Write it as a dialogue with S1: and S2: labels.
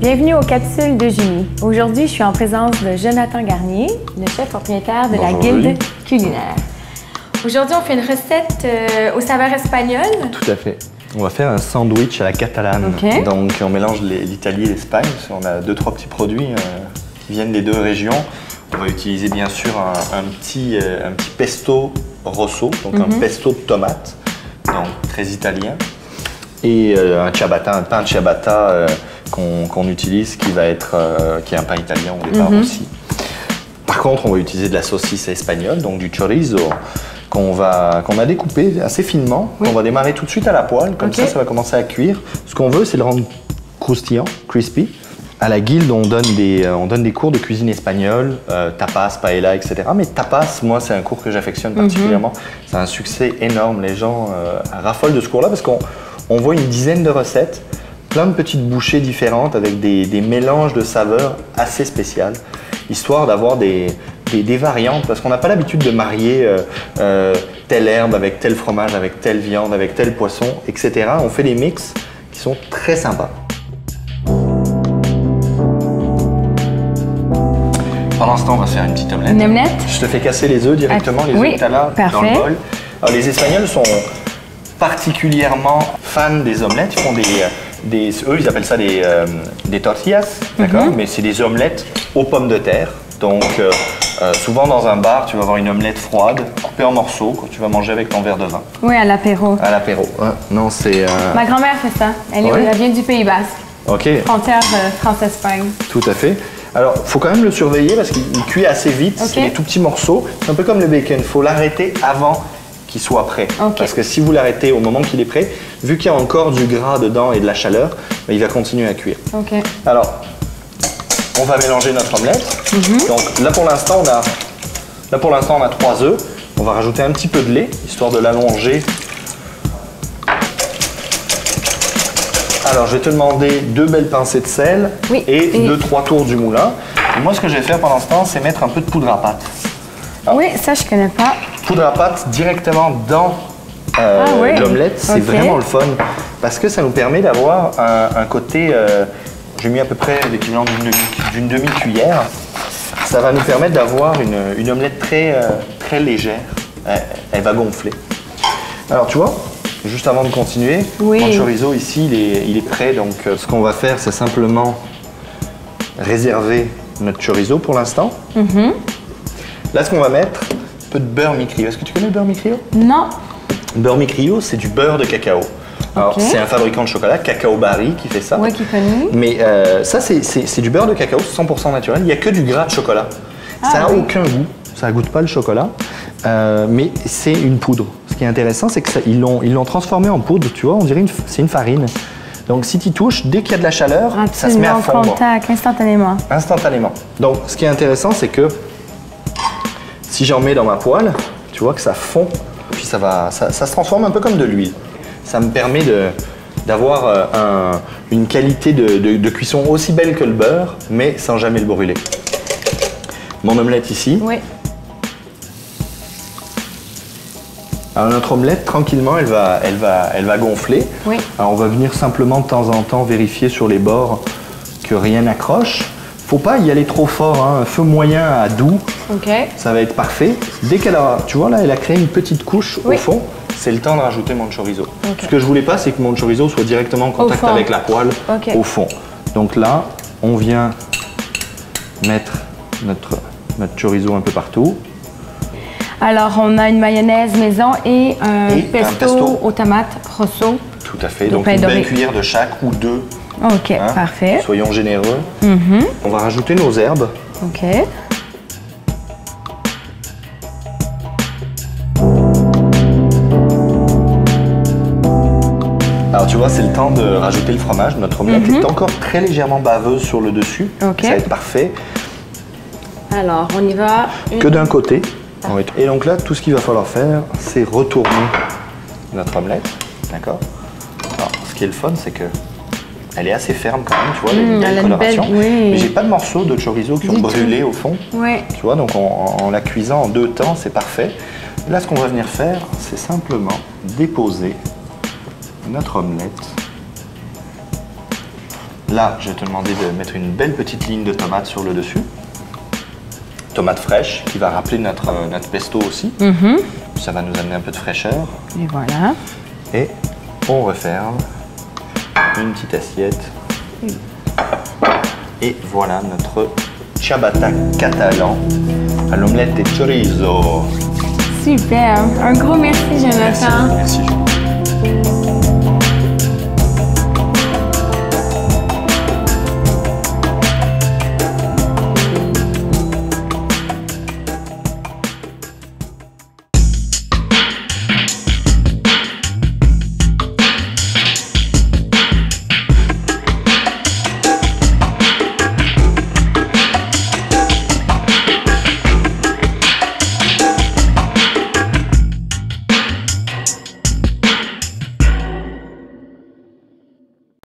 S1: Bienvenue aux capsules de Julie. Aujourd'hui, je suis en présence de Jonathan Garnier, le chef propriétaire de la Guilde culinaire. Aujourd'hui, on fait une recette aux saveurs espagnoles.
S2: Tout à fait. On va faire un sandwich à la catalane.
S1: Okay.
S2: Donc, on mélange l'Italie et l'Espagne. On a 2-3 petits produits qui viennent des deux régions. On va utiliser bien sûr un petit pesto rosso, donc un pesto de tomate, donc très italien. Et un ciabatta, un pain ciabatta qu'on utilise qui est un pain italien au départ aussi. Par contre, on va utiliser de la saucisse espagnole, donc du chorizo, qu'on a découpé assez finement, qu'on va démarrer tout de suite à la poêle, comme ça va commencer à cuire. Ce qu'on veut, c'est le rendre croustillant, crispy. À la Guilde, on donne des cours de cuisine espagnole, tapas, paella, etc. Mais tapas, moi, c'est un cours que j'affectionne particulièrement. C'est un succès énorme. Les gens raffolent de ce cours-là parce qu'on voit une dizaine de recettes, plein de petites bouchées différentes avec des mélanges de saveurs assez spéciales, histoire d'avoir des variantes, parce qu'on n'a pas l'habitude de marier telle herbe avec tel fromage, avec telle viande, avec tel poisson, etc. On fait des mix qui sont très sympas. Pendant ce temps, on va se faire une petite omelette.
S1: Une omelette?
S2: Je te fais casser les œufs directement, les œufs que tu as là, dans le bol. Alors, les Espagnols sont particulièrement fans des omelettes. Ils font eux, ils appellent ça des tortillas, d'accord? Mais c'est des omelettes aux pommes de terre. Donc, souvent dans un bar, tu vas avoir une omelette froide, coupée en morceaux, que tu vas manger avec ton verre de vin.
S1: Oui, à l'apéro.
S2: À l'apéro. Non, c'est...
S1: Ma grand-mère fait ça. Elle vient du Pays Basque.
S2: OK.
S1: Frontière France-Espagne.
S2: Tout à fait. Alors, il faut quand même le surveiller parce qu'il cuit assez vite. C'est des tout petits morceaux. C'est un peu comme le bacon. Il faut l'arrêter avant qu'il soit prêt. Parce que si vous l'arrêtez au moment qu'il est prêt, vu qu'il y a encore du gras dedans et de la chaleur, il va continuer à cuire. Alors, on va mélanger notre omelette. Donc là pour l'instant, on a 3 œufs. On va rajouter un petit peu de lait, histoire de l'allonger. Alors, je vais te demander 2 belles pincées de sel et 2-3 tours du moulin. Et moi, ce que je vais faire pendant ce temps, c'est mettre un peu de poudre à pâte.
S1: Oui, ça, je connais pas.
S2: Poudre à pâte directement dans l'omelette, c'est vraiment le fun. Parce que ça nous permet d'avoir un côté... j'ai mis à peu près l'équivalent d'une demi-cuillère. Ça va nous permettre d'avoir une omelette très légère. Elle va gonfler. Alors, tu vois, juste avant de continuer, mon chorizo ici, il est prêt. Donc, ce qu'on va faire, c'est simplement réserver notre chorizo pour l'instant. Là, ce qu'on va mettre, un peu de beurre mi-crio. Est-ce que tu connais le beurre mi-crio? Non. Le beurre mi-crio, c'est du beurre de cacao. Alors, c'est un fabricant de chocolat, Cacao Barry, qui fait ça.
S1: Oui, qui connaît.
S2: Mais ça, c'est du beurre de cacao, 100% naturel. Il n'y a que du gras de chocolat. Ça n'a aucun goût. Ça ne goûte pas le chocolat. Mais c'est une poudre. Ce qui est intéressant, c'est qu'ils l'ont transformé en poudre. Tu vois, on dirait c'est une farine. Donc, si tu y touches, dès qu'il y a de la chaleur, ça se met à fondre.
S1: Contact, instantanément.
S2: Instantanément. Donc, ce qui est intéressant, c'est que si j'en mets dans ma poêle, tu vois que ça fond. Puis ça se transforme un peu comme de l'huile. Ça me permet d'avoir une qualité de cuisson aussi belle que le beurre, mais sans jamais le brûler. Mon omelette ici. Oui. Alors notre omelette, tranquillement, elle va gonfler. Oui. Alors on va venir simplement de temps en temps vérifier sur les bords que rien n'accroche. Faut pas y aller trop fort, hein. Un feu moyen à doux, ça va être parfait. Dès qu'elle a, tu vois là, elle a créé une petite couche au fond. C'est le temps de rajouter mon chorizo. Ce que je voulais pas, c'est que mon chorizo soit directement en contact avec la poêle au fond. Donc là, on vient mettre notre chorizo un peu partout. Alors, on a une mayonnaise maison et un pesto aux tomates rosso. Tout à fait. Donc, une belle cuillère de chaque ou 2.
S1: OK, parfait.
S2: Soyons généreux. On va rajouter nos herbes.
S1: OK.
S2: Alors tu vois, c'est le temps de rajouter le fromage. Notre omelette est encore très légèrement baveuse sur le dessus. Ça va être parfait.
S1: Alors, on y va.
S2: Que d'un côté. Et donc là, tout ce qu'il va falloir faire, c'est retourner notre omelette. D'accord? Alors, ce qui est le fun, c'est que elle est assez ferme quand même, tu vois, elle a une belle coloration. Mais j'ai pas de morceaux de chorizo qui ont brûlé au fond. Tu vois, donc en la cuisant en 2 temps, c'est parfait. Là, ce qu'on va venir faire, c'est simplement déposer notre omelette Là, je vais te demander de mettre une belle petite ligne de tomates sur le dessus. Tomate fraîche qui va rappeler notre pesto aussi. Ça va nous amener un peu de fraîcheur.
S1: Et voilà.
S2: Et on referme une petite assiette. Et voilà notre ciabatta catalan à l'omelette de chorizo.
S1: Super. Un gros merci, Jonathan.
S2: Merci.